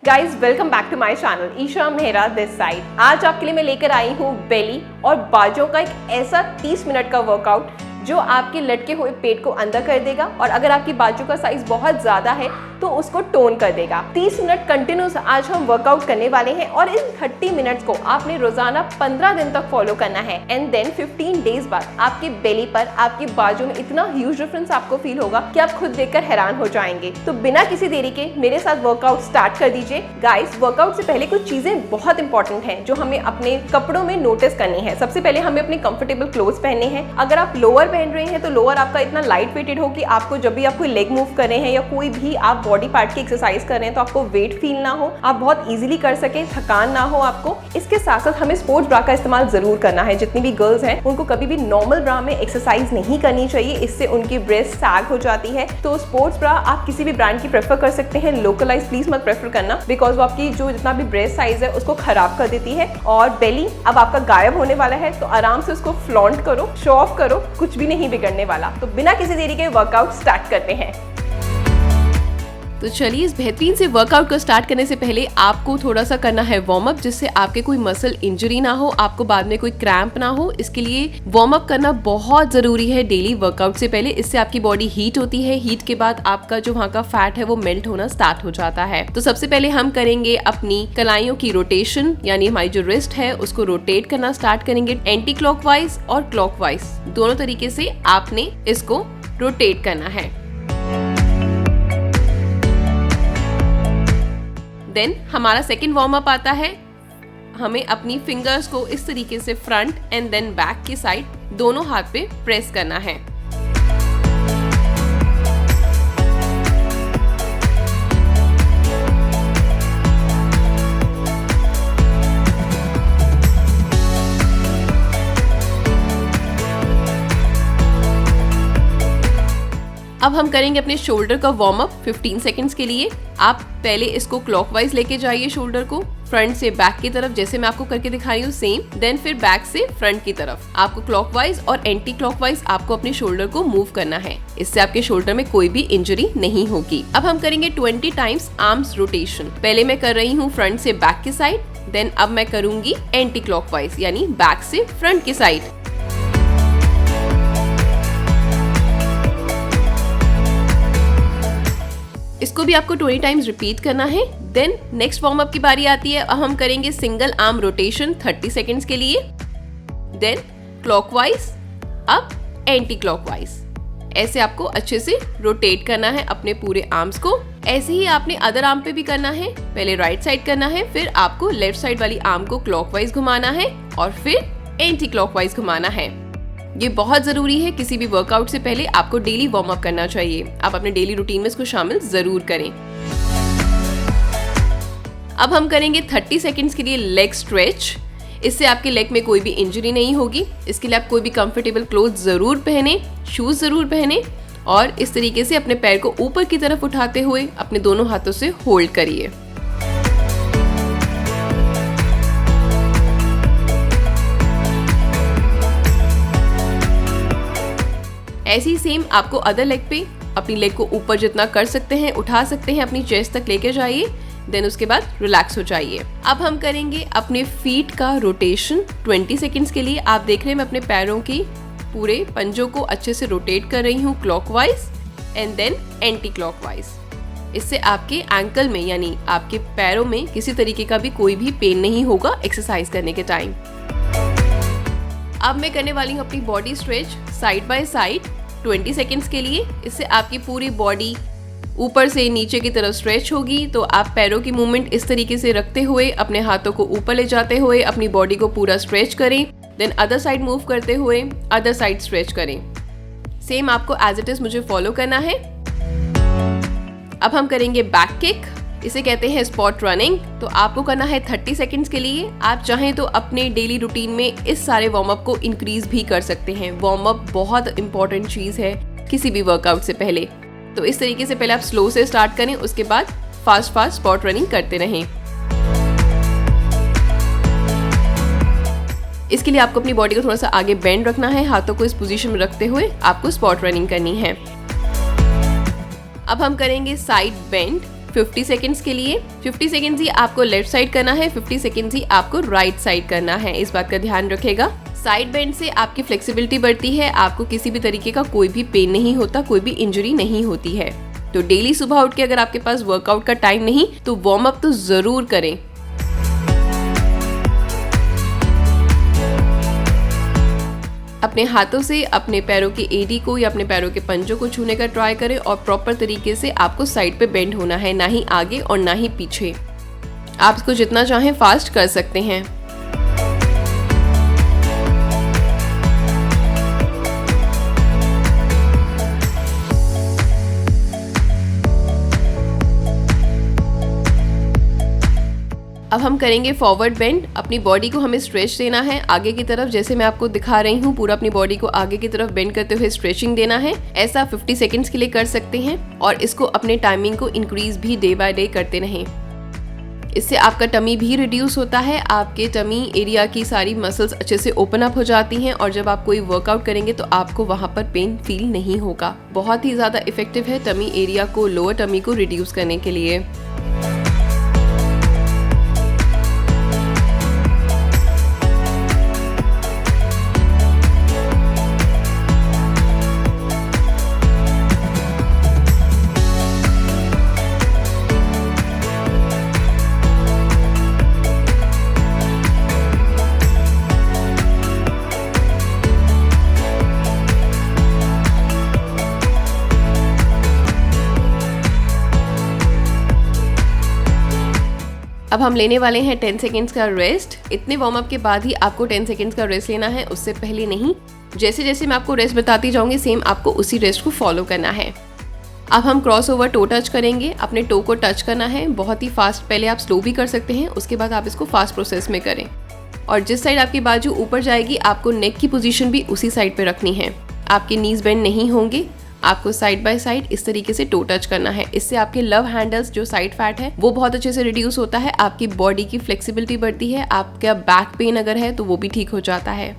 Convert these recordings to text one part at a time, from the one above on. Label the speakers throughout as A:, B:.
A: Guys welcome back to my channel Isha Mehra this side. आज आपके लिए मैं लेकर आई हूँ बेली और बाजों का एक ऐसा 30 मिनट का वर्कआउट जो आपके लटके हुए पेट को अंदर कर देगा और अगर आपकी बाजू का साइज बहुत ज्यादा है तो उसको टोन कर देगा। 30 मिनट कंटिन्यूस आज हम वर्कआउट करने वाले हैं और इन 30 मिनट्स को आपने रोजाना 15 दिन तक फॉलो करना है एंड देन 15 डेज बाद आपकी बेली पर आपकी बाजू में इतना ह्यूज डिफरेंस आपको फील होगा कि आप खुद देखकर हैरान हो जाएंगे। तो बिना किसी देरी के मेरे साथ वर्कआउट स्टार्ट कर दीजिए। गाइस, वर्कआउट से पहले कुछ चीजें बहुत इंपॉर्टेंट हैं जो हमें अपने कपड़ों में नोटिस करनी है। सबसे पहले हमें अपने कंफर्टेबल क्लोथ्स पहनने हैं। अगर आप लोअर पहन रहे हैं तो लोअर आपका इतना लाइट वेटेड हो कि आपको जब भी आप कोई लेग मूव कर रहे हैं या कोई भी आप बॉडी पार्ट की एक्सरसाइज कर रहे हैं तो आपको वेट फील ना हो, आप बहुत इजीली कर सकें, थकान ना हो आपको। इसके साथ साथ हमें स्पोर्ट्स ब्रा का इस्तेमाल जरूर करना है। जितनी भी गर्ल्स हैं उनको कभी भी नॉर्मल ब्रा में एक्सरसाइज नहीं करनी चाहिए, इससे उनकी ब्रेस्ट सैग हो जाती है। तो स्पोर्ट्स ब्रा आप किसी भी ब्रांड की प्रेफर कर सकते हैं, लोकलाइज प्लीज मत प्रेफर करना बिकॉज वो आपकी जो जितना भी ब्रेस्ट साइज है उसको खराब कर देती है। और बेली अब आपका गायब होने वाला है तो आराम से उसको फ्लॉन्ट करो, शो ऑफ करो, कुछ भी नहीं बिगड़ने वाला। तो बिना किसी देरी के वर्कआउट स्टार्ट करते हैं।
B: तो चलिए, इस बेहतरीन से वर्कआउट को स्टार्ट करने से पहले आपको थोड़ा सा करना है वार्म अप, जिससे आपके कोई मसल इंजरी ना हो, आपको बाद में कोई क्रैम्प ना हो। इसके लिए वार्म अप करना बहुत जरूरी है डेली वर्कआउट से पहले। इससे आपकी बॉडी हीट होती है, हीट के बाद आपका जो वहाँ का फैट है वो मेल्ट होना स्टार्ट हो जाता है। तो सबसे पहले हम करेंगे अपनी कलाइयों की रोटेशन, यानी हमारी जो रिस्ट है उसको रोटेट करना स्टार्ट करेंगे। एंटी क्लॉकवाइज और क्लॉकवाइज दोनों तरीके से आपने इसको रोटेट करना है। देन हमारा सेकेंड वार्म अप आता है। हमें अपनी फिंगर्स को इस तरीके से फ्रंट एंड देन बैक की साइड दोनों हाथ पे प्रेस करना है। अब हम करेंगे अपने शोल्डर का वार्म अप 15 सेकंड्स के लिए। आप पहले इसको क्लॉकवाइज लेके जाइए, शोल्डर को फ्रंट से बैक की तरफ, जैसे मैं आपको करके दिखा रही हूँ सेम। देन फिर बैक से फ्रंट की तरफ आपको क्लॉकवाइज और एंटी क्लॉकवाइज आपको अपने शोल्डर को मूव करना है। इससे आपके शोल्डर में कोई भी इंजरी नहीं होगी। अब हम करेंगे 20 टाइम्स आर्म्स रोटेशन। पहले मैं कर रही हूँ फ्रंट से बैक की साइड, देन अब मैं करूंगी एंटी क्लॉकवाइज यानी बैक से फ्रंट की साइड। इसको भी आपको 20 टाइम्स रिपीट करना है। देन नेक्स्ट वार्म अप की बारी आती है। अब हम करेंगे सिंगल आर्म रोटेशन 30 सेकंड्स के लिए। देन क्लॉकवाइज, अब एंटी क्लॉकवाइज। ऐसे आपको अच्छे से रोटेट करना है अपने पूरे आर्म्स को। ऐसे ही आपने अदर आर्म पे भी करना है। पहले राइट साइड करना है, फिर आपको लेफ्ट साइड वाली आर्म को क्लॉकवाइज घुमाना है और फिर एंटी क्लॉकवाइज घुमाना है। ये बहुत जरूरी है, किसी भी वर्कआउट से पहले आपको डेली वार्म अप करना चाहिए। आप अपने डेली रूटीन में इसको शामिल जरूर करें। अब हम करेंगे 30 सेकंड्स के लिए लेग स्ट्रेच। इससे आपके लेग में कोई भी इंजरी नहीं होगी। इसके लिए आप कोई भी कंफर्टेबल क्लोथ जरूर पहने, शूज जरूर पहने और इस तरीके से अपने पैर को ऊपर की तरफ उठाते हुए अपने दोनों हाथों से होल्ड करिए। ऐसे ही सेम आपको अदर लेग पे अपनी लेग को ऊपर जितना कर सकते हैं उठा सकते हैं, अपनी चेस्ट तक लेके जाइए। देन उसके बाद रिलैक्स हो जाइए। अब हम करेंगे अपने फीट का रोटेशन 20 सेकंड्स के लिए। आप देख रहे हैं मैं अपने पैरों की पूरे पंजों को अच्छे से रोटेट कर रही हूँ clockwise and then anti clockwise. इससे आपके एंकल में यानी आपके पैरों में किसी तरीके का भी कोई भी पेन नहीं होगा एक्सरसाइज करने के टाइम। अब मैं करने वाली हूँ अपनी body stretch side by side 20 seconds के लिए। इससे आपकी पूरी बॉडी ऊपर से नीचे की तरफ स्ट्रेच होगी। तो आप पैरों की मूवमेंट इस तरीके से रखते हुए अपने हाथों को ऊपर ले जाते हुए अपनी बॉडी को पूरा स्ट्रेच करें। देन अदर साइड मूव करते हुए अदर साइड स्ट्रेच करें। सेम आपको एज इट इज मुझे फॉलो करना है। अब हम करेंगे बैक किक, इसे कहते हैं स्पॉट रनिंग। तो आपको करना है 30 सेकंड्स के लिए। आप चाहें तो अपने डेली रूटीन में इस सारे वार्म अप को इंक्रीज भी कर सकते हैं। वार्म अप बहुत इंपॉर्टेंट चीज है किसी भी वर्कआउट से पहले। तो इस तरीके से पहले आप स्लो से स्टार्ट करें, उसके बाद फास्ट स्पॉट रनिंग करते रहें। इसके लिए आपको अपनी बॉडी को थोड़ा सा आगे बेंड रखना है, हाथों को इस पोजीशन में रखते हुए आपको स्पॉट रनिंग करनी है। अब हम करेंगे साइड बेंड 50 सेकंड्स के लिए। 50 सेकंड्स ही आपको लेफ्ट साइड करना है, 50 सेकंड्स ही आपको राइट साइड करना है, इस बात का ध्यान रखिएगा। साइड बेंड से आपकी फ्लेक्सिबिलिटी बढ़ती है, आपको किसी भी तरीके का कोई भी पेन नहीं होता, कोई भी इंजरी नहीं होती है। तो डेली सुबह उठ के अगर आपके पास वर्कआउट का टाइम नहीं तो वार्म अप तो जरूर करें। अपने हाथों से अपने पैरों के एडी को या अपने पैरों के पंजों को छूने का ट्राई करें और प्रॉपर तरीके से आपको साइड पे बेंड होना है, ना ही आगे और ना ही पीछे। आप इसको जितना चाहें फास्ट कर सकते हैं। अब हम करेंगे फॉरवर्ड बेंड। अपनी बॉडी को हमें स्ट्रेच देना है आगे की तरफ, जैसे मैं आपको दिखा रही हूँ। पूरा अपनी बॉडी को आगे की तरफ बेंड करते हुए स्ट्रेचिंग देना है। ऐसा 50 सेकंड्स के लिए कर सकते हैं और इसको अपने टाइमिंग को इंक्रीज भी डे बाय डे करते रहें। इससे आपका टमी भी रिड्यूस होता है, आपके टमी एरिया की सारी मसल्स अच्छे से ओपन अप हो जाती हैं और जब आप कोई वर्कआउट करेंगे तो आपको वहाँ पर पेन फील नहीं होगा। बहुत ही ज़्यादा इफेक्टिव है टमी एरिया को, लोअर टमी को रिड्यूस करने के लिए। अब हम लेने वाले हैं 10 सेकेंड्स का रेस्ट। इतने वार्म अप के बाद ही आपको 10 सेकेंड्स का रेस्ट लेना है, उससे पहले नहीं। जैसे जैसे मैं आपको रेस्ट बताती जाऊंगी सेम आपको उसी रेस्ट को फॉलो करना है। अब हम क्रॉस ओवर टो टच करेंगे। अपने टो को टच करना है बहुत ही फास्ट, पहले आप स्लो भी कर सकते हैं, उसके बाद आप इसको फास्ट प्रोसेस में करें। और जिस साइड आपकी बाजू ऊपर जाएगी आपको नेक की पोजीशन भी उसी साइड पे रखनी है। आपके नीज बेंड नहीं होंगे, आपको साइड बाय साइड इस तरीके से टो टच करना है। इससे आपके लव हैंडल्स जो साइड फैट है वो बहुत अच्छे से रिड्यूस होता है, आपकी बॉडी की फ्लेक्सिबिलिटी बढ़ती है, आपका बैक पेन अगर है तो वो भी ठीक हो जाता है।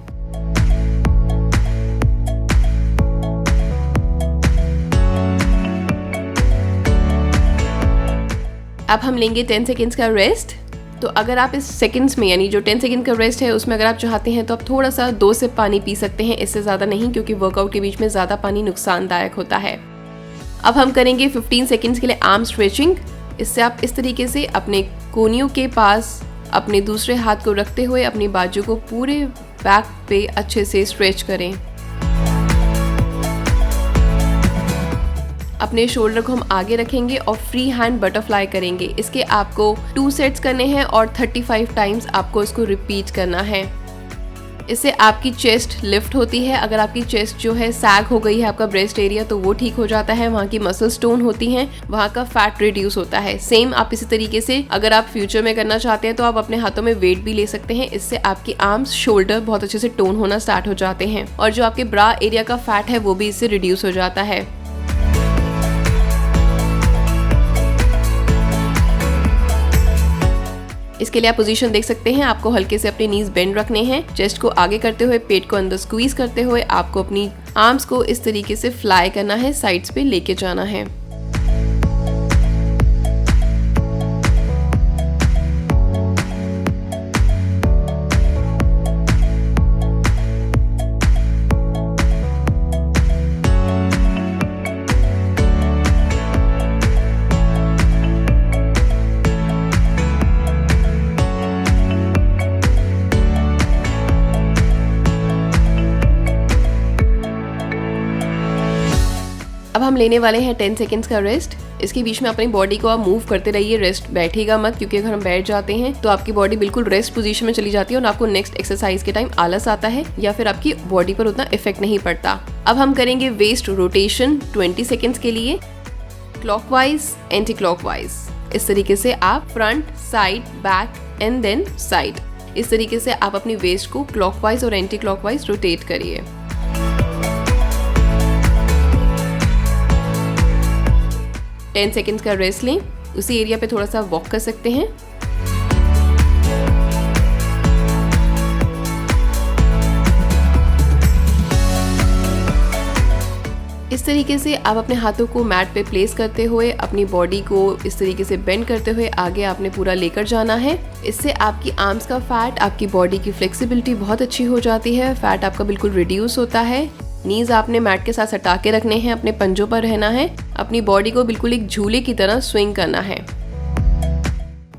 B: अब हम लेंगे 10 सेकेंड्स का रेस्ट। तो अगर आप इस सेकंड्स में यानी जो 10 सेकंड का रेस्ट है उसमें अगर आप चाहते हैं तो आप थोड़ा सा 2 सिप पानी पी सकते हैं, इससे ज़्यादा नहीं, क्योंकि वर्कआउट के बीच में ज़्यादा पानी नुकसानदायक होता है। अब हम करेंगे 15 सेकंड्स के लिए आर्म स्ट्रेचिंग। इससे आप इस तरीके से अपने कोहनियों के पास अपने दूसरे हाथ को रखते हुए अपनी बाजू को पूरे बैक पे अच्छे से स्ट्रेच करें। अपने शोल्डर को हम आगे रखेंगे और फ्री हैंड बटरफ्लाई करेंगे। इसके आपको 2 सेट्स करने हैं और 35 टाइम्स आपको इसको रिपीट करना है। इससे आपकी चेस्ट लिफ्ट होती है। अगर आपकी चेस्ट जो है सैग हो गई है, आपका ब्रेस्ट एरिया, तो वो ठीक हो जाता है, वहाँ की मसल्स टोन होती हैं, वहाँ का फैट रिड्यूस होता है। सेम आप इसी तरीके से अगर आप फ्यूचर में करना चाहते हैं तो आप अपने हाथों में वेट भी ले सकते हैं। इससे आपकी आर्म्स, शोल्डर बहुत अच्छे से टोन होना स्टार्ट हो जाते हैं और जो आपके ब्रा एरिया का फैट है वो भी इससे रिड्यूस हो जाता है। इसके लिए आप पोजीशन देख सकते हैं। आपको हल्के से अपने नीज बेंड रखने हैं, चेस्ट को आगे करते हुए, पेट को अंदर स्क्वीज करते हुए आपको अपनी आर्म्स को इस तरीके से फ्लाई करना है, साइड्स पे लेके जाना है। अब हम लेने वाले हैं 10 सेकेंड्स का रेस्ट। इसके बीच में अपनी बॉडी को आप मूव करते रहिए, रेस्ट बैठेगा मत, क्योंकि अगर हम बैठ जाते हैं तो आपकी बॉडी बिल्कुल रेस्ट पोजीशन में चली जाती है और आपको नेक्स्ट एक्सरसाइज के टाइम आलस आता है या फिर आपकी बॉडी पर उतना इफेक्ट नहीं पड़ता। अब हम करेंगे वेस्ट रोटेशन 20 सेकेंड्स के लिए, क्लॉकवाइज एंटी क्लॉकवाइज। इस तरीके से आप front, side, back and then side, इस तरीके से आप अपनी वेस्ट को क्लॉकवाइज और एंटी क्लॉकवाइज रोटेट करिए। 10 सेकेंड्स का रेस्ट लें। उसी एरिया पे थोड़ा सा वॉक कर सकते हैं। इस तरीके से आप अपने हाथों को मैट पे प्लेस करते हुए अपनी बॉडी को इस तरीके से बेंड करते हुए आगे आपने पूरा लेकर जाना है। इससे आपकी आर्म्स का फैट, आपकी बॉडी की फ्लेक्सिबिलिटी बहुत अच्छी हो जाती है, फैट आपका बिल्कुल रिड्यूस होता है। नीज आपने मैट के साथ सटा के रखने हैं, अपने पंजों पर रहना है, अपनी बॉडी को बिल्कुल एक झूले की तरह स्विंग करना है।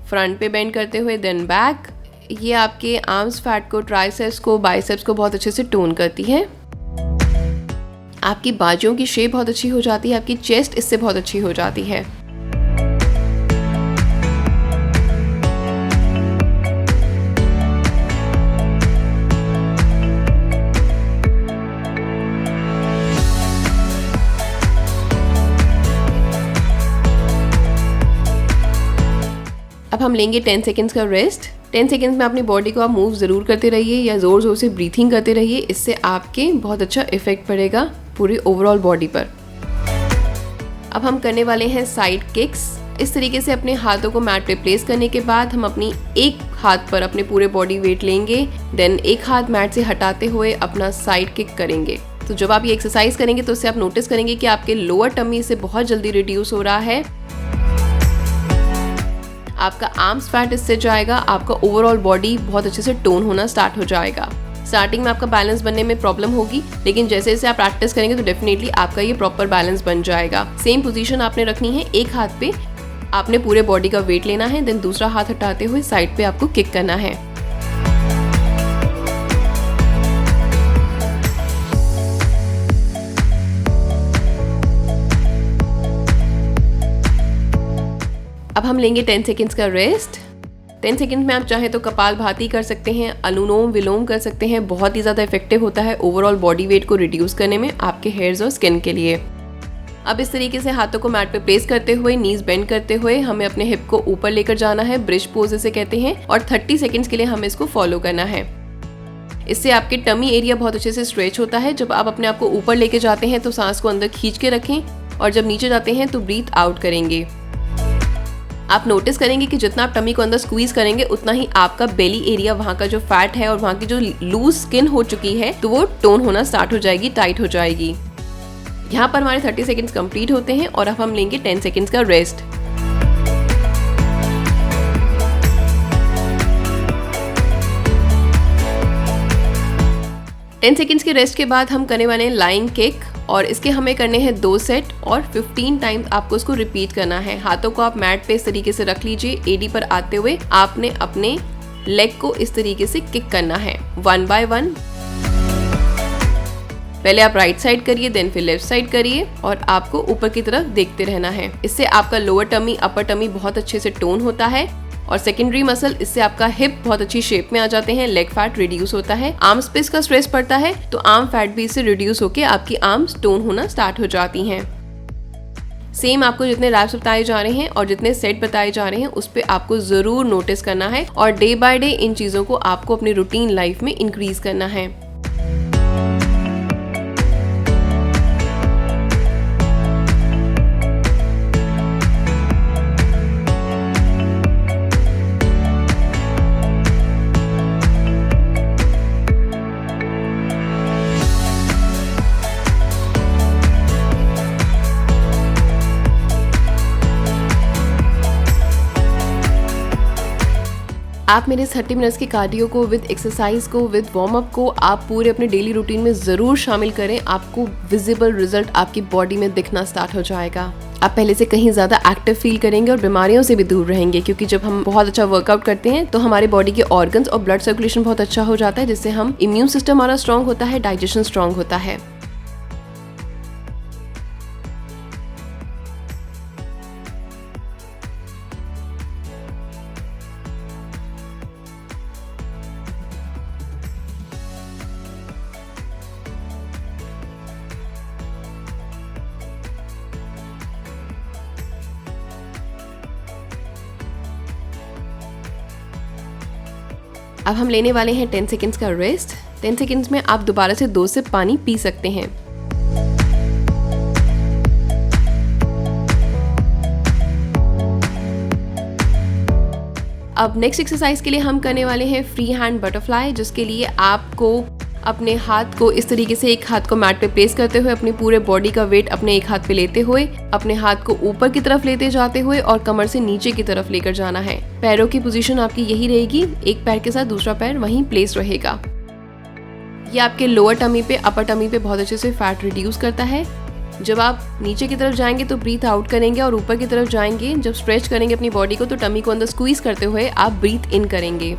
B: फ्रंट पे बेंड करते हुए देन बैक। ये आपके आर्म्स फैट को, ट्राइसेप्स को, बाइसेप्स को बहुत अच्छे से टोन करती है। आपकी बाजुओं की शेप बहुत अच्छी हो जाती है, आपकी चेस्ट इससे बहुत अच्छी हो जाती है। अब हम लेंगे 10 सेकेंड्स का रेस्ट। 10 सेकेंड्स में अपनी बॉडी को आप मूव ज़रूर करते रहिए या ज़ोर ज़ोर से ब्रीथिंग करते रहिए। इससे आपके बहुत अच्छा इफेक्ट पड़ेगा पूरी ओवरऑल बॉडी पर। अब हम करने वाले हैं साइड किक्स। इस तरीके से अपने हाथों को मैट पे प्लेस करने के बाद हम अपनी एक हाथ पर अपने पूरे बॉडी वेट लेंगे, देन एक हाथ मैट से हटाते हुए अपना साइड किक करेंगे। तो जब आप ये एक्सरसाइज करेंगे तो उससे आप नोटिस करेंगे कि आपके लोअर टमी से बहुत जल्दी रिड्यूस हो रहा है, आपका आर्म्स फैट इससे जाएगा, आपका ओवरऑल बॉडी बहुत अच्छे से टोन होना स्टार्ट हो जाएगा। स्टार्टिंग में आपका बैलेंस बनने में प्रॉब्लम होगी, लेकिन जैसे जैसे आप प्रैक्टिस करेंगे तो डेफिनेटली आपका ये प्रॉपर बैलेंस बन जाएगा। सेम पोजीशन आपने रखनी है, एक हाथ पे आपने पूरे बॉडी का वेट लेना है, देन दूसरा हाथ हटाते हुए साइड पे आपको किक करना है। अब हम लेंगे 10 सेकेंड्स का रेस्ट। 10 सेकेंड में आप चाहें तो कपाल भाती कर सकते हैं, अनुलोम विलोम कर सकते हैं, बहुत ही ज़्यादा इफेक्टिव होता है ओवरऑल बॉडी वेट को रिड्यूस करने में आपके हेयर्स और स्किन के लिए। अब इस तरीके से हाथों को मैट पे प्लेस करते हुए, नीज बेंड करते हुए हमें अपने हिप को ऊपर लेकर जाना है, ब्रिज पोज इसे कहते हैं, और 30 सेकेंड्स के लिए हमें इसको फॉलो करना है। इससे आपके टमी एरिया बहुत अच्छे से स्ट्रेच होता है। जब आप अपने आप को ऊपर लेके जाते हैं तो सांस को अंदर खींच के रखें, और जब नीचे जाते हैं तो ब्रीथ आउट करेंगे। आप नोटिस करेंगे कि जितना आप टमी को अंदर स्क्वीज करेंगे उतना ही आपका बेली एरिया, वहाँ का जो फैट है और वहाँ की जो लूज स्किन हो चुकी है तो वो टोन होना स्टार्ट हो जाएगी, टाइट हो जाएगी। यहाँ पर हमारे 30 सेकेंड्स कंप्लीट होते हैं और अब हम लेंगे 10 सेकेंड्स का रेस्ट। टेन सेकेंड्स के रेस्ट के बाद हम करने वाले हैं लाइंग किक, और इसके हमें करने हैं 2 सेट और 15 टाइम्स आपको इसको रिपीट करना है। हाथों को आप मैट पे इस तरीके से रख लीजिए, एडी पर आते हुए आपने अपने लेग को इस तरीके से किक करना है 1 बाय 1। पहले आप राइट साइड करिए, देन फिर लेफ्ट साइड करिए, और आपको ऊपर की तरफ देखते रहना है। इससे आपका लोअर टमी, अपर टमी बहुत अच्छे से टोन होता है, और सेकेंडरी मसल, इससे आपका हिप बहुत अच्छी शेप में आ जाते हैं, लेग फैट रिड्यूस होता है, आर्म्स पे इसका स्ट्रेस पड़ता है तो आर्म फैट भी इससे रिड्यूस होकर आपकी आर्म्स टोन होना स्टार्ट हो जाती हैं। सेम आपको जितने रैप्स बताए जा रहे हैं और जितने सेट बताए जा रहे हैं उस पे आपको जरूर नोटिस करना है, और डे बाय डे इन चीजों को आपको अपनी रूटीन लाइफ में इंक्रीज करना है। आप मेरे 30 मिनट्स के कार्डियो को विद एक्सरसाइज को विद वार्म अप को आप पूरे अपने डेली रूटीन में ज़रूर शामिल करें। आपको विजिबल रिजल्ट आपकी बॉडी में दिखना स्टार्ट हो जाएगा। आप पहले से कहीं ज़्यादा एक्टिव फील करेंगे और बीमारियों से भी दूर रहेंगे, क्योंकि जब हम बहुत अच्छा वर्कआउट करते हैं तो हमारे बॉडी के ऑर्गन्स और ब्लड सर्कुलेशन बहुत अच्छा हो जाता है, जिससे हम इम्यून सिस्टम हमारा स्ट्रांग होता है, डाइजेशन स्ट्रांग होता है। अब हम लेने वाले हैं 10 सेकेंड्स का रेस्ट। 10 सेकेंड्स में आप दोबारा से 2 सिप पानी पी सकते हैं। अब नेक्स्ट एक्सरसाइज के लिए हम करने वाले हैं फ्री हैंड बटरफ्लाई, जिसके लिए आपको अपने हाथ को इस तरीके से एक हाथ को मैट पे प्लेस करते हुए अपनी पूरे बॉडी का वेट अपने एक हाथ पे लेते हुए अपने हाथ को ऊपर की तरफ लेते जाते हुए और कमर से नीचे की तरफ लेकर जाना है। पैरों की पोजीशन आपकी यही रहेगी, एक पैर के साथ दूसरा पैर वहीं प्लेस रहेगा। ये आपके लोअर टमी पे अपर टमी पे बहुत अच्छे से फैट रिड्यूस करता है। जब आप नीचे की तरफ जाएंगे तो ब्रीथ आउट करेंगे और ऊपर की तरफ जाएंगे, जब स्ट्रेच करेंगे अपनी बॉडी को तो टमी को अंदर स्क्वीज करते हुए आप ब्रीथ इन करेंगे।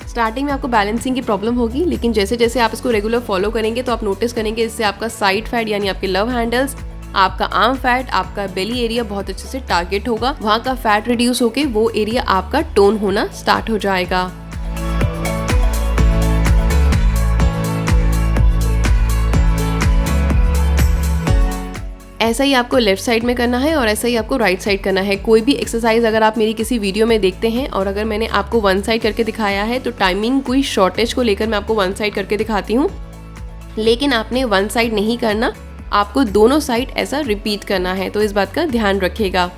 B: स्टार्टिंग में आपको बैलेंसिंग की प्रॉब्लम होगी, लेकिन जैसे जैसे आप इसको रेगुलर फॉलो करेंगे तो आप नोटिस करेंगे इससे आपका साइड फैट यानी आपके लव हैंडल्स, आपका आर्म फैट, आपका बेली एरिया बहुत अच्छे से टारगेट होगा। वहाँ का फैट रिड्यूस होके वो एरिया आपका टोन होना स्टार्ट हो जाएगा। ऐसा ही आपको लेफ्ट साइड में करना है और ऐसा ही आपको राइट साइड करना है। कोई भी एक्सरसाइज अगर आप मेरी किसी वीडियो में देखते हैं और अगर मैंने आपको वन साइड करके दिखाया है तो टाइमिंग कोई शॉर्टेज को लेकर मैं आपको वन साइड करके दिखाती हूँ, लेकिन आपने वन साइड नहीं करना, आपको दोनों साइड ऐसा रिपीट करना है, तो इस बात का ध्यान रखिएगा।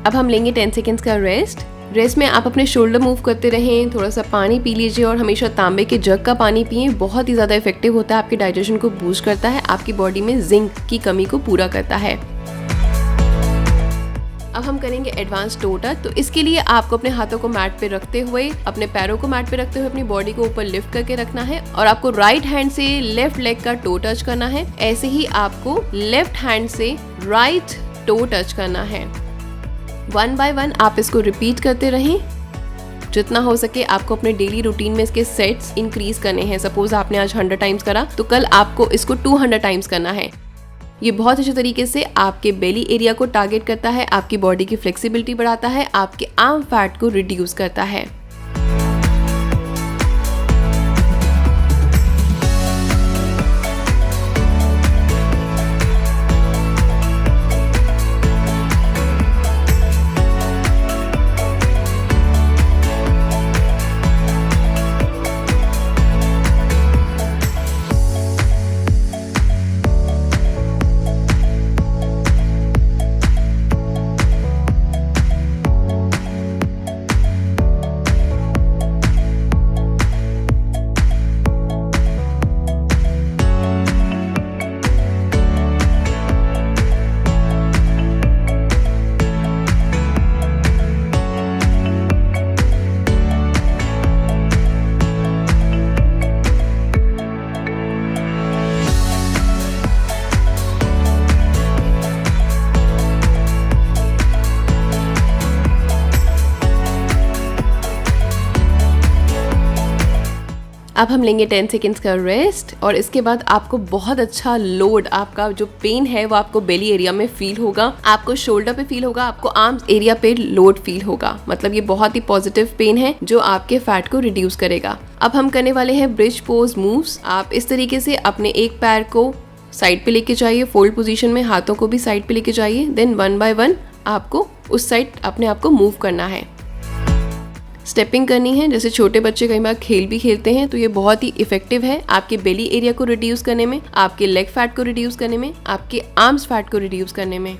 B: अब हम लेंगे 10 सेकेंड्स का रेस्ट में आप अपने शोल्डर मूव करते रहें, थोड़ा सा पानी पी लीजिए और हमेशा तांबे के जग का पानी पिए। बहुत ही ज़्यादा इफेक्टिव होता है, आपके डाइजेशन को बूस्ट करता है, आपकी बॉडी में जिंक की कमी को पूरा करता है। अब हम करेंगे एडवांस टो टच। तो इसके लिए आपको अपने हाथों को मैट पे रखते हुए, अपने पैरों को मैट पे रखते हुए अपनी बॉडी को ऊपर लिफ्ट करके रखना है और आपको राइट हैंड से लेफ्ट लेग का टो टच करना है। ऐसे ही आपको लेफ्ट हैंड से राइट टो टच करना है। वन बाय वन आप इसको रिपीट करते रहें। जितना हो सके आपको अपने डेली रूटीन में इसके सेट्स इंक्रीज करने हैं। सपोज आपने आज 100 टाइम्स करा तो कल आपको इसको 200 टाइम्स करना है। ये बहुत अच्छे तरीके से आपके बेली एरिया को टारगेट करता है, आपकी बॉडी की फ्लेक्सिबिलिटी बढ़ाता है, आपके आर्म फैट को रिड्यूस करता है। अब हम लेंगे 10 सेकेंड्स का रेस्ट और इसके बाद आपको बहुत अच्छा लोड, आपका जो पेन है वो आपको बेली एरिया में फील होगा, आपको शोल्डर पे फील होगा, आपको आर्म्स एरिया पे लोड फील होगा। मतलब ये बहुत ही पॉजिटिव पेन है जो आपके फैट को रिड्यूस करेगा। अब हम करने वाले हैं ब्रिज पोज मूव्स। आप इस तरीके से अपने एक पैर को साइड पे लेके जाइए, फोल्ड पोजीशन में, हाथों को भी साइड पे लेके जाइए। देन वन बाय वन आपको उस साइड अपने आप को मूव करना है, स्टेपिंग करनी है। जैसे छोटे बच्चे कई बार खेल भी खेलते हैं, तो ये बहुत ही इफेक्टिव है आपके बेली एरिया को रिड्यूस करने में, आपके लेग फैट को रिड्यूस करने में, आपके आर्म्स फैट को रिड्यूस करने में।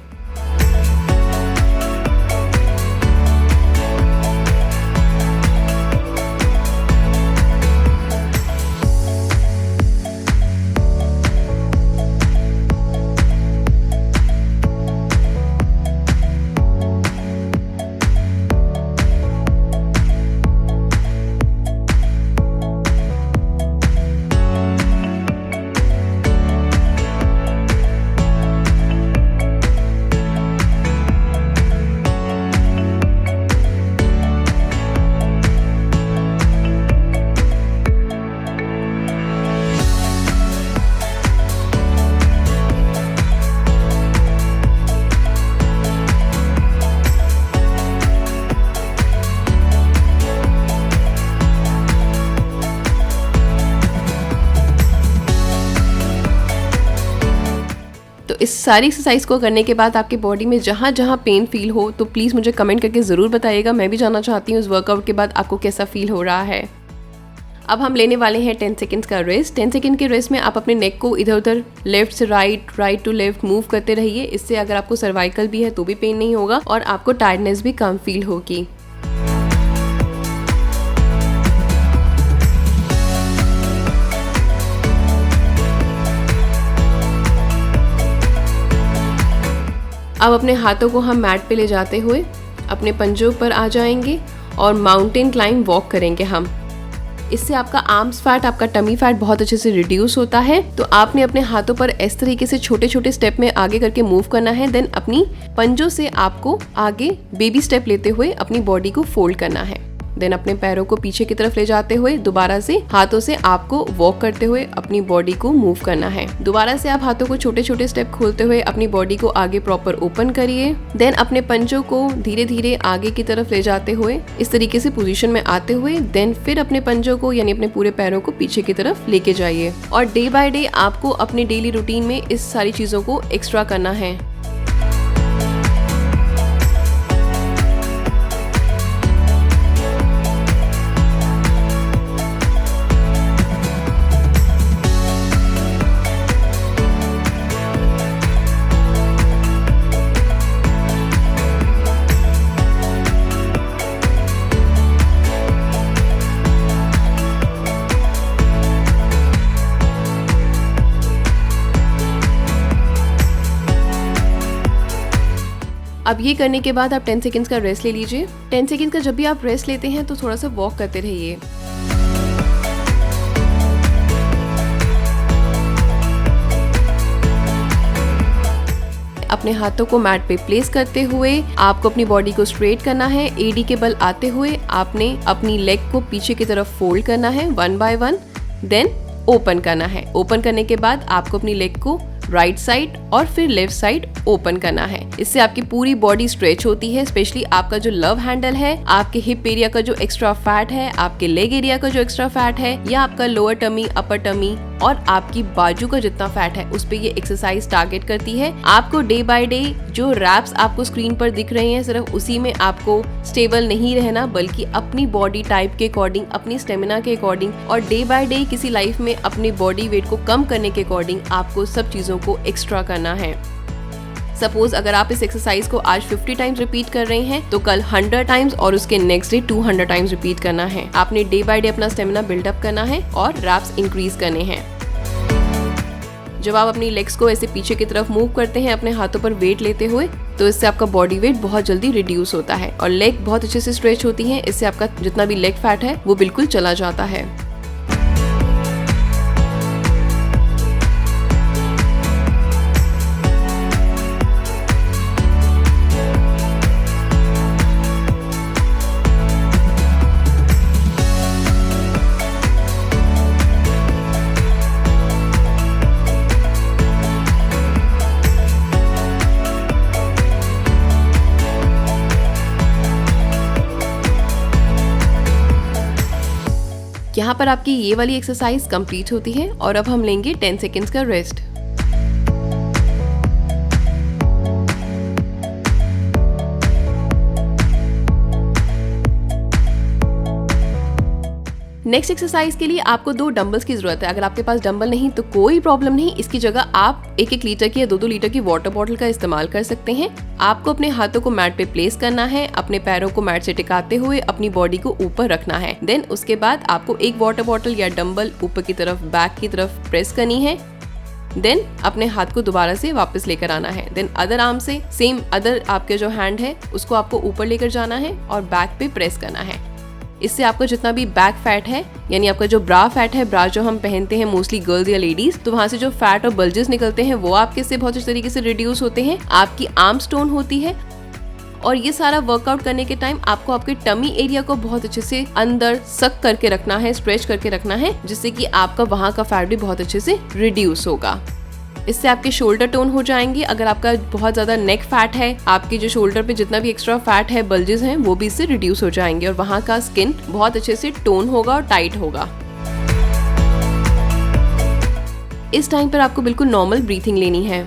B: इस सारी एक्सरसाइज को करने के बाद आपके बॉडी में जहाँ जहाँ पेन फील हो तो प्लीज़ मुझे कमेंट करके ज़रूर बताइएगा। मैं भी जानना चाहती हूँ इस वर्कआउट के बाद आपको कैसा फील हो रहा है। अब हम लेने वाले हैं 10 सेकेंड्स का रेस्ट। 10 सेकेंड के रेस्ट में आप अपने नेक को इधर उधर लेफ्ट से right, right to left move करते रहिए। इससे अगर आपको सर्वाइकल भी है तो भी पेन नहीं होगा और आपको टायर्डनेस भी कम फील होगी। अब अपने हाथों को हम मैट पे ले जाते हुए अपने पंजों पर आ जाएंगे और माउंटेन क्लाइंब वॉक करेंगे हम। इससे आपका आर्म्स फैट, आपका टमी फैट बहुत अच्छे से रिड्यूस होता है। तो आपने अपने हाथों पर इस तरीके से छोटे छोटे स्टेप में आगे करके मूव करना है। देन अपनी पंजों से आपको आगे बेबी स्टेप लेते हुए अपनी बॉडी को फोल्ड करना है। देन अपने पैरों को पीछे की तरफ ले जाते हुए दोबारा से हाथों से आपको वॉक करते हुए अपनी बॉडी को मूव करना है। दोबारा से आप हाथों को छोटे छोटे स्टेप खोलते हुए अपनी बॉडी को आगे प्रॉपर ओपन करिए। देन अपने पंजों को धीरे धीरे आगे की तरफ ले जाते हुए इस तरीके से पोजीशन में आते हुए देन फिर अपने पंजों को यानी अपने पूरे पैरों को पीछे की तरफ लेके जाइए। और डे बाय डे आपको अपनी डेली रूटीन में इस सारी चीजों को एक्स्ट्रा करना है। अब ये करने के बाद आप 10 सेकेंड्स का रेस्ट ले लीजिए। 10 सेकेंड्स का जब भी आप रेस्ट लेते हैं तो थोड़ा सा वॉक करते रहिए। अपने हाथों को मैट पे प्लेस करते हुए आपको अपनी बॉडी को स्ट्रेट करना है। एडी के बल आते हुए आपने अपनी लेग को पीछे की तरफ फोल्ड करना है 1 बाय 1। देन ओपन करना है। ओपन करने के बाद आपको अपनी लेग को राइट साइड और फिर लेफ्ट साइड ओपन करना है। इससे आपकी पूरी बॉडी स्ट्रेच होती है। स्पेशली आपका जो लव हैंडल है, आपके हिप एरिया का जो एक्स्ट्रा फैट है, आपके लेग एरिया का जो एक्स्ट्रा फैट है, या आपका लोअर टमी, अपर टमी और आपकी बाजू का जितना फैट है उस पे ये एक्सरसाइज टारगेट करती है। आपको डे बाय डे जो रैप्स आपको स्क्रीन पर दिख रहे हैं सिर्फ उसी में आपको स्टेबल नहीं रहना, बल्कि अपनी बॉडी टाइप के अकॉर्डिंग, अपनी स्टेमिना के अकॉर्डिंग और डे बाय डे किसी लाइफ में अपने बॉडी वेट को कम करने के अकॉर्डिंग आपको सब चीजों को एक्स्ट्रा करना है। सपोज अगर आप इस एक्सरसाइज को आज 50 टाइम्स रिपीट कर रहे हैं तो कल 100 टाइम्स और उसके नेक्स्ट डे 200 टाइम्स रिपीट करना है। आपने डे बाय डे अपना स्टेमिना बिल्डअप करना है और रैप्स इंक्रीज करने हैं। जब आप अपनी लेग्स को ऐसे पीछे की तरफ मूव करते हैं अपने हाथों पर वेट लेते हुए तो इससे आपका बॉडी वेट बहुत जल्दी रिड्यूस होता है और लेग बहुत अच्छे से स्ट्रेच होती है। इससे आपका जितना भी लेग फैट है वो बिल्कुल चला जाता है। यहाँ पर आपकी ये वाली एक्सरसाइज कंप्लीट होती है और अब हम लेंगे 10 सेकेंड्स का रेस्ट। नेक्स्ट एक्सरसाइज के लिए आपको 2 डंबल्स की जरूरत है। अगर आपके पास डंबल नहीं तो कोई प्रॉब्लम नहीं, इसकी जगह आप 1-1 लीटर की या 2-2 लीटर की वाटर बॉटल का इस्तेमाल कर सकते हैं। आपको अपने हाथों को मैट पे प्लेस करना है, अपने पैरों को मैट से टिकाते हुए अपनी बॉडी को ऊपर रखना है। देन उसके बाद आपको एक वाटर बॉटल या डंबल ऊपर की तरफ, बैक की तरफ प्रेस करनी है। देन अपने हाथ को दोबारा से वापस लेकर आना है। देन अदर आर्म से सेम अदर आपके जो हैंड है उसको आपको ऊपर लेकर जाना है और बैक पे प्रेस करना है। इससे आपका जितना भी बैक फैट है, यानी आपका जो ब्रा फैट है, ब्रा जो हम पहनते हैं मोस्टली गर्ल्स या लेडीज, तो वहाँ से जो फैट और बल्जेस निकलते हैं वो आपके से बहुत अच्छे तरीके से रिड्यूस होते हैं। आपकी आर्म्स टोन होती है और ये सारा वर्कआउट करने के टाइम आपको आपके टमी एरिया को बहुत अच्छे से अंदर सक करके रखना है, स्ट्रेच करके रखना है, जिससे कि आपका वहाँ का फैट भी बहुत अच्छे से रिड्यूस होगा। इससे आपके शोल्डर टोन हो जाएंगे। अगर आपका बहुत ज्यादा नेक फैट है, आपके जो शोल्डर पे जितना भी एक्स्ट्रा फैट है, बल्जेस हैं, वो भी इससे रिड्यूस हो जाएंगे और वहाँ का स्किन बहुत अच्छे से टोन होगा और टाइट होगा। इस टाइम पर आपको बिल्कुल नॉर्मल ब्रीथिंग लेनी है।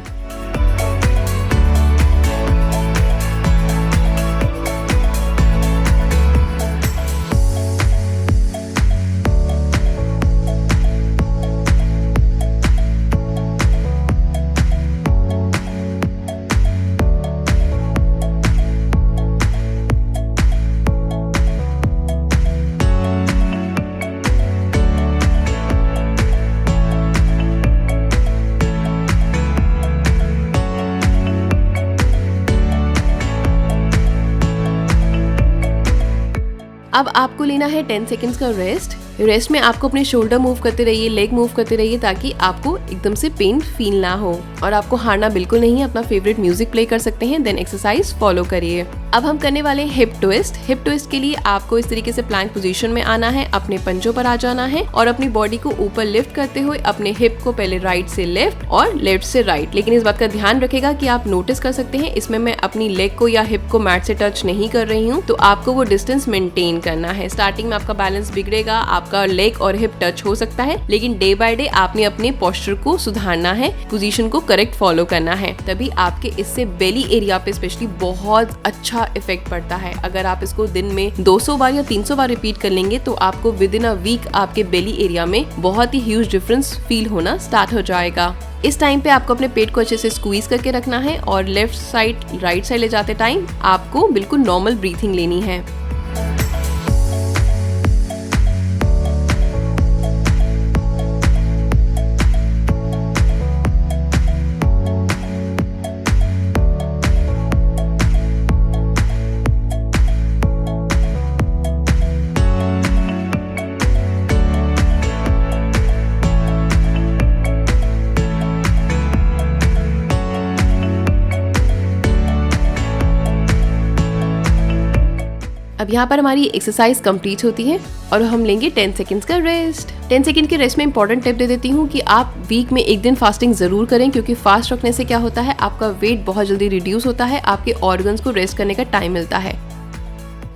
B: अब आपको लेना है 10 सेकेंड्स का रेस्ट में आपको अपने शोल्डर मूव करते रहिए, लेग मूव करते रहिए ताकि आपको एकदम से पेन फील ना हो। और आपको हारना बिल्कुल नहीं है, अपना फेवरेट म्यूजिक प्ले कर सकते हैं, देन एक्सरसाइज फॉलो करिए। अब हम करने वाले हैं हिप ट्विस्ट के लिए आपको इस तरीके से प्लैंक पोजीशन में आना है, अपने पंजों पर आ जाना है और अपनी बॉडी को ऊपर लिफ्ट करते हुए अपने हिप को पहले राइट से लेफ्ट और लेफ्ट से राइट। लेकिन इस बात का ध्यान रखेगा कि आप नोटिस कर सकते हैं इसमें मैं अपनी लेग को या हिप को मैट से टच नहीं कर रही हूँ, तो आपको वो डिस्टेंस मेंटेन करना है। स्टार्टिंग में आपका बैलेंस बिगड़ेगा, आपका लेग और हिप टच हो सकता है, लेकिन डे बाय डे आपने अपने पोस्चर को सुधारना है, पोजीशन को करेक्ट फॉलो करना है, तभी आपके इससे बेली एरिया पे स्पेशली बहुत अच्छा इफेक्ट पड़ता है। अगर आप इसको दिन में 200 बार या 300 बार रिपीट कर लेंगे तो आपको विद इन अ वीक आपके बेली एरिया में बहुत ही ह्यूज डिफरेंस फील होना स्टार्ट हो जाएगा। इस टाइम पे आपको अपने पेट को अच्छे से स्क्वीज करके रखना है और लेफ्ट साइड राइट साइड ले जाते टाइम आपको बिल्कुल नॉर्मल ब्रीथिंग लेनी है। अब यहाँ पर हमारी एक्सरसाइज कंप्लीट होती है और हम लेंगे 10 सेकेंड्स का रेस्ट। 10 सेकेंड के रेस्ट में इंपॉर्टेंट टिप दे देती हूँ कि आप वीक में एक दिन फास्टिंग जरूर करें, क्योंकि फास्ट रखने से क्या होता है आपका वेट बहुत जल्दी रिड्यूस होता है, आपके ऑर्गन्स को रेस्ट करने का टाइम मिलता है।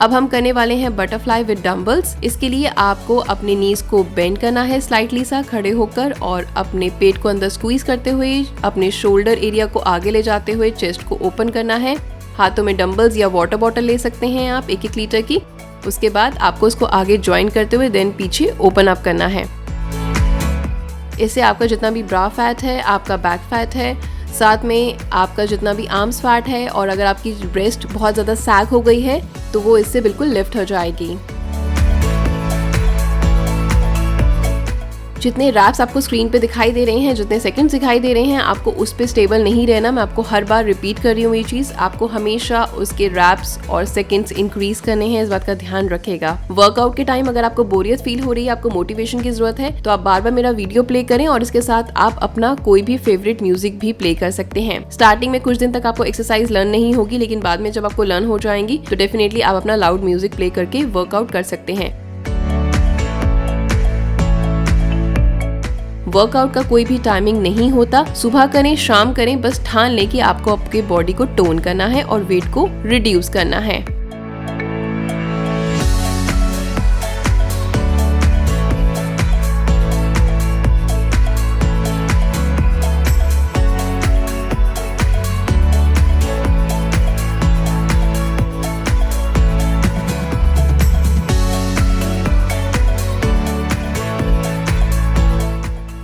B: अब हम करने वाले हैं बटरफ्लाई विद डंबल्स। इसके लिए आपको अपने नीज को बेंड करना है स्लाइटली सा खड़े होकर और अपने पेट को अंदर स्क्वीज करते हुए अपने शोल्डर एरिया को आगे ले जाते हुए चेस्ट को ओपन करना है। हाथों में डंबल्स या वाटर बॉटल ले सकते हैं आप 1-1 लीटर की। उसके बाद आपको इसको आगे ज्वाइन करते हुए देन पीछे ओपन अप करना है। इससे आपका जितना भी ब्रा फैट है, आपका बैक फैट है, साथ में आपका जितना भी आर्म्स फैट है और अगर आपकी ब्रेस्ट बहुत ज़्यादा सैग हो गई है तो वो इससे बिल्कुल लिफ्ट हो जाएगी। जितने रैप्स आपको स्क्रीन पे दिखाई दे रहे हैं, जितने सेकंड्स दिखाई दे रहे हैं, आपको उस पे स्टेबल नहीं रहना। मैं आपको हर बार रिपीट कर रही हूँ ये चीज़, आपको हमेशा उसके रैप्स और सेकंड्स इंक्रीज करने हैं, इस बात का ध्यान रखेगा। वर्कआउट के टाइम अगर आपको बोरियत फील हो रही है, आपको मोटिवेशन की जरूरत है, तो आप बार बार मेरा वीडियो प्ले करें और इसके साथ आप अपना कोई भी फेवरेट म्यूजिक भी प्ले कर सकते हैं। स्टार्टिंग में कुछ दिन तक आपको एक्सरसाइज लर्न नहीं होगी, लेकिन बाद में जब आपको लर्न हो जाएंगी तो डेफिनेटली आप अपना लाउड म्यूजिक प्ले करके वर्कआउट कर सकते हैं। वर्कआउट का कोई भी टाइमिंग नहीं होता, सुबह करें शाम करें, बस ठान लें कि आपको आपके बॉडी को टोन करना है और वेट को रिड्यूस करना है।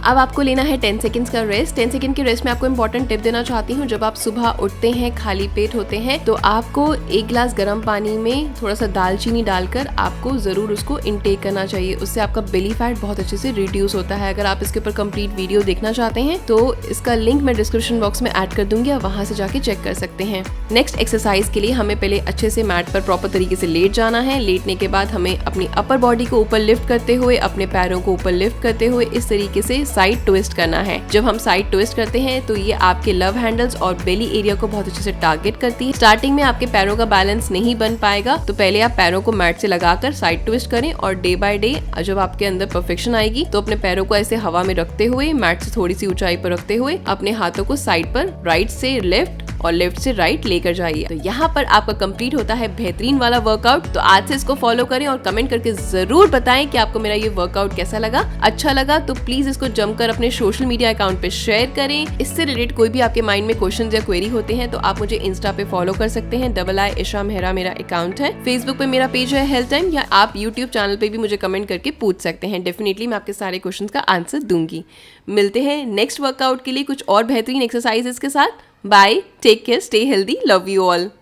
B: अब आपको लेना है 10 सेकंड्स का रेस्ट। 10 सेकंड के रेस्ट में आपको इंपॉर्टेंट टिप देना चाहती हूँ। जब आप सुबह उठते हैं, खाली पेट होते हैं, तो आपको 1 गिलास गर्म पानी में थोड़ा सा दालचीनी डालकर आपको जरूर उसको इनटेक करना चाहिए। उससे आपका बेली फैट बहुत अच्छे से रिड्यूस होता है। अगर आप इसके ऊपर कंप्लीट वीडियो देखना चाहते हैं तो इसका लिंक मैं डिस्क्रिप्शन बॉक्स में ऐड कर दूंगी, आप वहां से जाके चेक कर सकते हैं। नेक्स्ट एक्सरसाइज के लिए हमें पहले अच्छे से मैट पर प्रॉपर तरीके से लेट जाना है। लेटने के बाद हमें अपनी अपर बॉडी को ऊपर लिफ्ट करते हुए, अपने पैरों को ऊपर लिफ्ट करते हुए इस तरीके से साइड ट्विस्ट करना है। जब हम साइड ट्विस्ट करते हैं तो ये आपके लव हैंडल्स और बेली एरिया को बहुत अच्छे से टारगेट करती है। स्टार्टिंग में आपके पैरों का बैलेंस नहीं बन पाएगा, तो पहले आप पैरों को मैट से लगाकर साइड ट्विस्ट करें और डे बाय डे जब आपके अंदर परफेक्शन आएगी तो अपने पैरों को ऐसे हवा में रखते हुए, मैट से थोड़ी सी ऊंचाई पर रखते हुए अपने हाथों को साइड पर राइट से लेफ्ट और लेफ्ट से राइट लेकर जाइए। तो यहाँ पर आपका कंप्लीट होता है बेहतरीन वाला वर्कआउट। तो आज से इसको फॉलो करें और कमेंट करके जरूर बताएं कि आपको मेरा ये वर्कआउट कैसा लगा। अच्छा लगा तो प्लीज इसको जमकर अपने सोशल मीडिया अकाउंट पे शेयर करें। इससे रिलेटेड कोई भी आपके माइंड में क्वेश्चन या क्वेरी होते हैं तो आप मुझे इंस्टा पे फॉलो कर सकते हैं, ii ईशा मेहरा मेरा अकाउंट है। फेसबुक पे मेरा पेज है हेल्थ टाइम, या आप यूट्यूब चैनल पे भी मुझे कमेंट करके पूछ सकते हैं। डेफिनेटली मैं आपके सारे क्वेश्चन का आंसर दूंगी। मिलते हैं नेक्स्ट वर्कआउट के लिए कुछ और बेहतरीन एक्सरसाइजेस के साथ। Bye, take care, stay healthy, love you all.